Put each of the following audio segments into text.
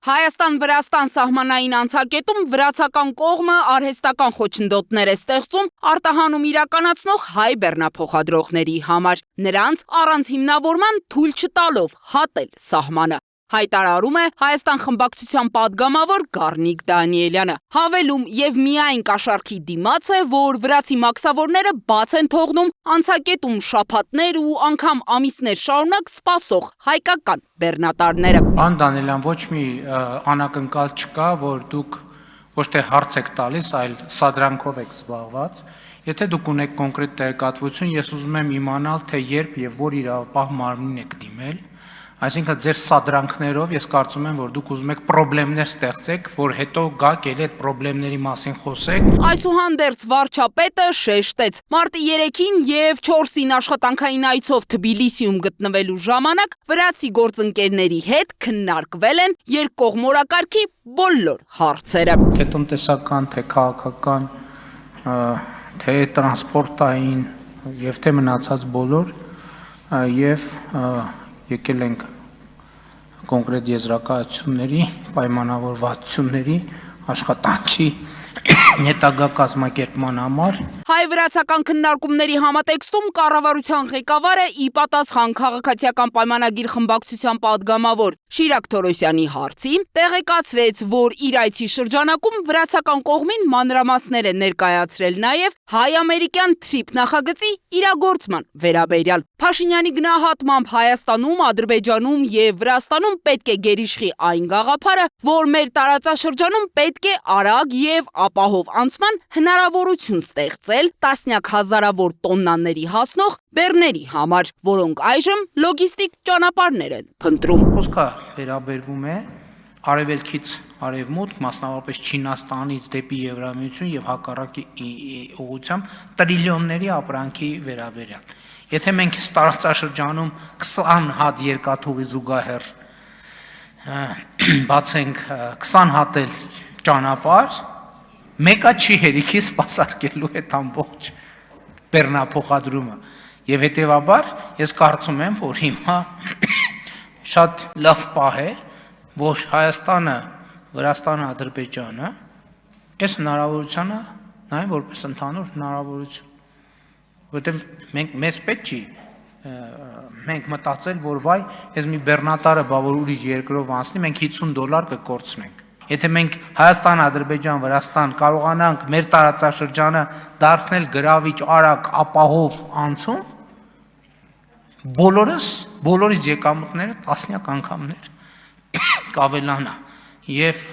Հայաստան-Վրաստան սահմանային անցակետում վրացական կողմը արհեստական խոչընդոտներ է ստեղծում արտահանում իրականացնող հայ բեռնափոխադրողների համար, նրանց առանց հիմնավորման թույլ չտալով հատել սահմանը։ Հայտարարում է Հայաստան խմբակցության падգամավոր Գառնիկ Դանիելյանը։ Հավելում եւ միայն կաշառքի դիմաց է, որ վրացի մաքսավորները բաց են թողնում անցակետում շաբաթներ ու անգամ ամիսներ շարունակ սպասող հայկական բեռնատարները։ Պարոն Դանիելյան, ոչ մի անակնկալ չկա, որ դուք ոչ թե հարց եք տալիս, այլ սադրանքով եք զբաղված։ Եթե դուք ունեք կոնկրետ տեղեկատվություն, ես ուզում եմ իմանալ, թե երբ եւ որ իրավապահ մարմնին եք դիմել։ Այսինքն ձեր սադրանքներով ես կարծում եմ, որ դուք ուզում եք խնդիրներ ստեղծեք, որ հետո գաք ել այդ խնդիրների մասին խոսեք։ Այսուհանդերձ վարչապետը շեշտեց. մարտի 3-ին եւ 4-ին աշխատանքային այցով Թբիլիսիում գտնվելու ժամանակ վրացի գործընկերների հետ քննարկվել են երկկողմորակարգի բոլոր հարցերը։ Թե տնտեսական, թե քաղաքական, թե տրանսպորտային եւ թե մնացած բոլոր եւ եկել ենք կոնկրետ եզրակացությունների, պայմանավորվածությունների, աշխատանքի հետագա կազմակերպման համար։ Հայ-վրացական քննարկումների համատեքստում կառավարության ղեկավարը ի պատասխան քաղաքացիական պայմանագիր խմբակցության падգամավոր Շիրակ Թորոսյանի հարցի տեղեկացրեց, որ իր այցի շրջանակում վրացական կողմին մանրամասներ է ներկայացրել նաև հայ-ամերիկյան թրիփ նախագծի իրագործման վերաբերյալ։ Փաշինյանի գնահատմամբ Հայաստանում, Ադրբեջանում եւ Վրաստանում պետք է գերիշխի այն գաղափարը, որ մեր տարածաշրջանում պետք է արագ եւ ապահով անցման հնարավորություն ստեղծել տասնյակ հազարավոր տոննաների հասնող բեռների համար, որոնք այժմ լոգիստիկ ճանապարհներ են փնտրում։ Խոսքը վերաբերվում է արևելքից արևմուտք, մասնավորապես Չինաստանից դեպի Եվրամիություն եւ հակառակի ուղղությամբ տրիլիոնների ապրանքի վերաբերյալ։ Եթե մենք տարածաշրջանում 20 հատ երկաթուղի զուգահեռ բացենք 20 հատ էլ ճանապարհ, մեկը չի հերիքի սպասարկելու այդ ամբողջ բեռնափոխադրումը։ Եվ հետեւաբար ես կարծում եմ, որ հիմա շատ լավ պահ է, որ Հայաստանը, Վրաստանը, Ադրբեջանը այս հնարավորությունը նայեն որպես ընդհանուր հնարավորություն, որտեղ մեզ պետք չի մենք մտածել, որ վայ, ես մի բեռնատարը բա որ ուրիշ երկրով անցնի, մենք $50 կկորցնենք։ Եթե մենք Հայաստան, Ադրբեջան, Վրաստան կարողանանք մեր տարածաշրջանը դարձնել գրավիչ, արագ, ապահով անցում, բոլորից եկամուտները տասնյակ անգամներ կավելանա եւ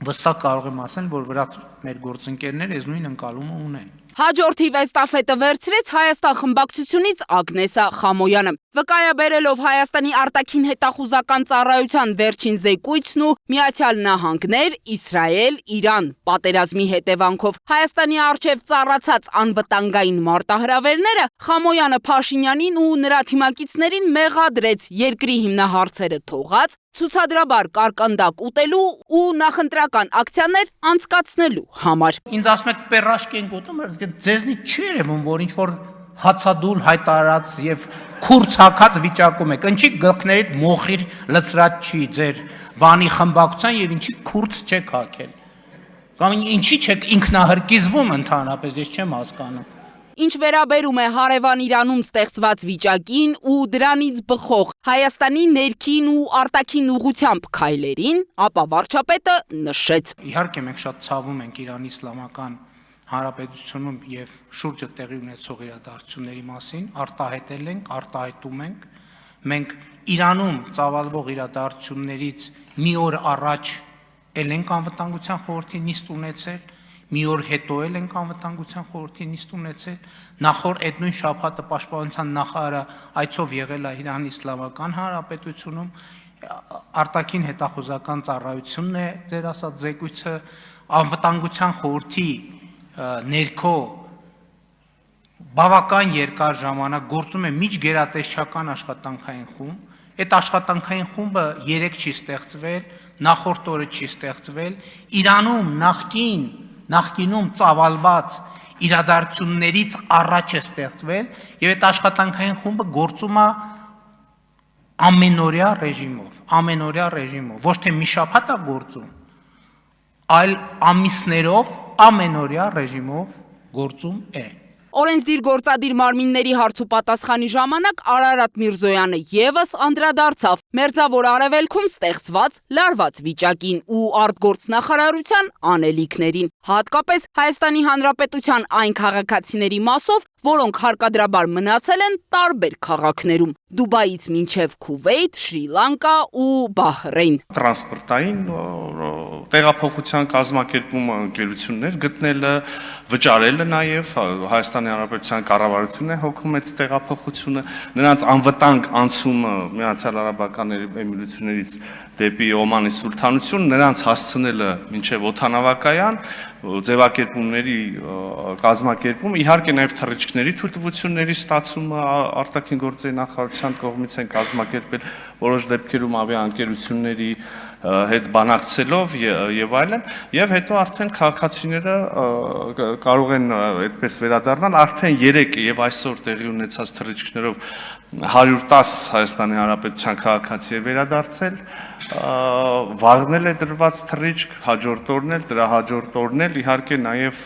վստահ կարող եմ ասել, որ վրաց մեր գործընկերները այս նույն ընկալումը ունեն։ Հաջորդիվ էստաֆետը վերցրեց Հայաստան խմբակցությունից Ագնեսա Խամոյանը, վկայաբերելով Հայաստանի արտաքին հետախուզական ծառայության վերջին զեկույցն ու Միացյալ Նահանգներ, Իսրայել, Իրան պատերազմի հետևանքով Հայաստանի առջև ծառացած անվտանգային մարտահրավերները, Խամոյանը Փաշինյանին ու նրա թիմակիցներին մեղադրեց երկրի հիմնահարցերը թողած, ցուցադրաբար կարկանդակ ուտելու ու նախընտրական ակցիաներ անցկացնելու համար։ Ինձ ասում եք պերաշկի ենք ուտում, ձեզնից չի երևում, որ ինչ-որ հացադուլ հայտարարած եւ քուրց հակած վիճակում եք, ինչի գլխներիդ մոխիր լցրած չի ձեր բանի խմբակցության եւ ինչի քուրց չեք հակել։ Կամ ինչի չեք ինքնահրկիզվում ընդհանրապես, ես չեմ հասկանում։ Ինչ վերաբերում է հարևան Իրանում ստեղծված վիճակին ու դրանից բխող Հայաստանի ներքին ու արտաքին ուղղությամբ քայլերին, ապա վարչապետը նշեց. Իհարկե մենք շատ ցավում ենք Իրանի Իսլամական Հանրապետությունում եւ շուրջը տեղի ունեցող իրադարձությունների մասին, արտահայտել ենք, արտահայտում ենք։ Մենք Իրանում ծավալվող իրադարձություններից մի օր առաջ ենք անվտանգության խորհրդի նիստ ունեցել, մի օր հետո ենք անվտանգության խորհրդի նիստ ունեցել, նախորդ այդ նույն շաբաթը պաշտպանության նախարարը այցով եղել է Իրանի Իսլամական Հանրապետությունում, արտաքին հետախուզական ծառայությունն է ձեր ասած զեկույցը, անվտանգության խորհրդի ներքո բավական երկար ժամանակ գործում է միջգերատեսչական աշխատանքային խումբ, այդ աշխատանքային խումբը 3 չի ստեղծվել, նախորդ օրը չի ստեղծվել, Իրանում նախկինում ծավալված իրադարձություններից առաջ է ստեղծվել եւ այդ աշխատանքային խումբը գործում է ամենօրյա ռեժիմով, ոչ թե մի շաբաթ է գործում, այլ ամիսներով ամենօրյա ռեժիմով գործում է։ Օրենսդիր գործադիր մարմինների հարցուպատասխանի ժամանակ Արարատ Միրզոյանը եւս անդրադարձավ Մերձավոր Արևելքում ստեղծված լարված վիճակին ու արտգործնախարարության անելիքներին, հատկապես Հայաստանի Հանրապետության այն քաղաքացիների մասով, որոնք հարկադրաբար մնացել են տարբեր քաղաքներում՝ Դուբայից մինչև Քուվեյթ, Շրի Լանկա ու Բահրեյն։ Տրանսպորտային տեղափոխության կազմակերպումը ընկերություններ գտնելը, վճարելը նաև Հայաստանի Հանրապետության կառավարությունն է հոգում այդ տեղափոխությունը, նրանց անվտանգ անցումը Միացյալ Արաբական Էմիրություններից դեպի Օմանի Սուլթանություն, նրանց հասցնելը մինչև օդանավակայան, ձևակերպումների կազմակերպում, իհարկե նաև թռիչքների թույլտվությունների ստացումը արտաքին գործերի նախարարության կողմից են կազմակերպել որոշ դեպքերում ավիաընկերությունների հետ բանակցելով եւ այլն, եւ հետո արդեն քաղաքացիները կարող են այդպես վերադառնալ, արդեն 3 եւ այսօր տեղի ունեցած թռիչքներով 110 Հայաստանի Հանրապետության քաղաքացի է վերադարձել, վաղնել է դրված թռիչք, հաջորդ օրն էլ, դրա հաջորդ օրն էլ իհարկե նաև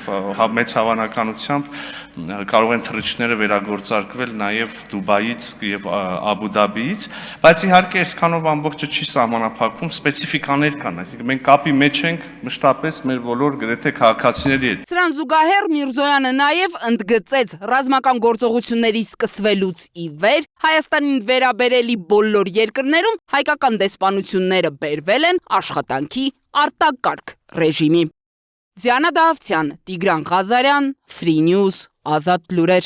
մեծ հավանականությամբ կարող են թռիչքները վերագործարկվել նաև Դուբայից եւ Աբու Դաբիից, բայց իհարկե այսքանով ամբողջը չի սահմանափակվում, սպეციფიկաներ կան, այսինքն մենք կապի մեջ ենք մշտապես մեր բոլոր գրեթե քաղաքացիների հետ։ Սրան զուգահեռ Միրզոյանը նաև ընդգծեց ռազմական գործողությունների սկսվելուց ի վեր Հայաստանին վերաբերելի բոլոր երկրներում հայկական դեսպանությունները բերվել են աշխատանքի արտակարգ ռեժիմի։ Ձյանա Դավթյան, Տիգրան Ղազարյան, Free News, Ազատ լուրեր։